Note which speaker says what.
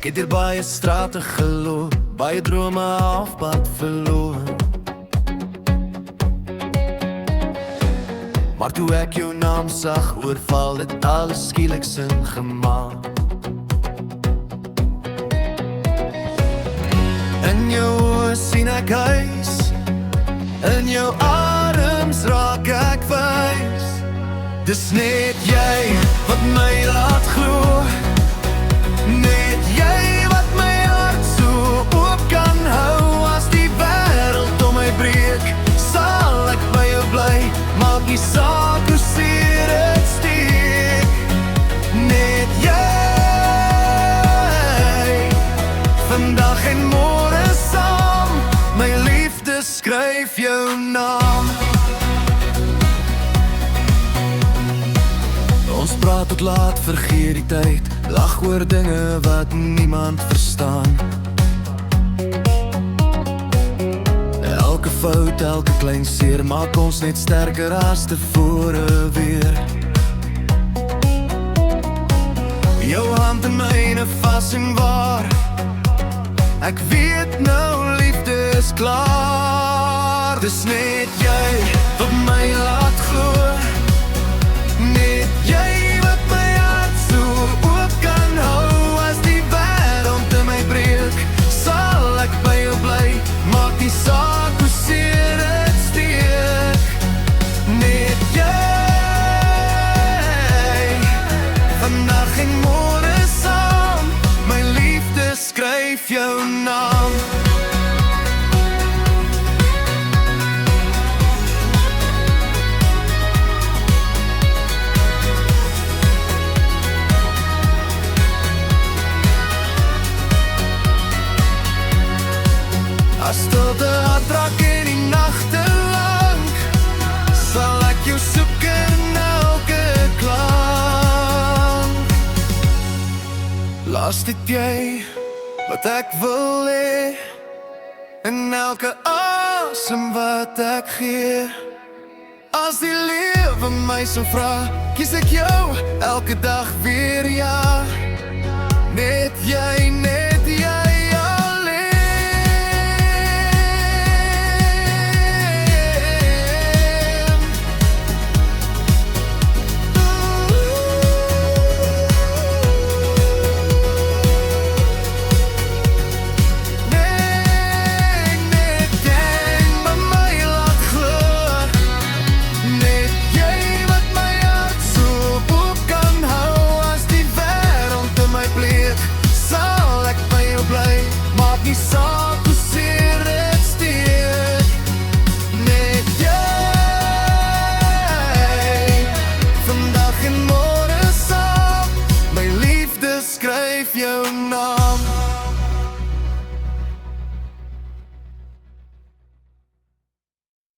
Speaker 1: Ek het hier baie strate geloop, baie drome halfpad verloor. Maar toe ek jou naam sag, oorval het alles skielik sin gemaak. In jou oë sien ek huis, in jou arms raak ek wys. Dis net jy wat my laat glo, net jy wat my hart so oop kan hou. As die wêreld om my breek, sal ek by jou bly. Maak nie saak hoe seer het steek, net jy. Vandag en môre saam, my liefde skryf jou naam. Ons praat tot laat, vergeet die tyd, lag oor dinge wat niemand verstaan. Elke fout, elke klein seer, maak ons net sterker as tevore weer. Jou hand in myne vas en waar, ek weet nou liefde is klaar. Dis net jy wat my laat glo, net jy wat my hart so oop kan hou. As die wêreld in my breek, sal ek by jou bly. Maak nie saak hoe seer het steek, net jy. Vandag en môre saam, my liefde skryf jou naam. As stilte atrak in die nagte lang, sal ek jou soek in elke klank. Laat dit jy wat ek wil hê, in elke asem wat ek gee. As die lewe my so vra, kies ek jou elke dag weer, ja. Net jy, net jy alleen. Net jy wat my laat glo, net jy wat my hart so oop kan hou. As die wêreld in my breek, sal ek by jou bly. Maak nie saak hoe seer het steek, net jy. Vandag en môre saam, my liefde skryf jou naam.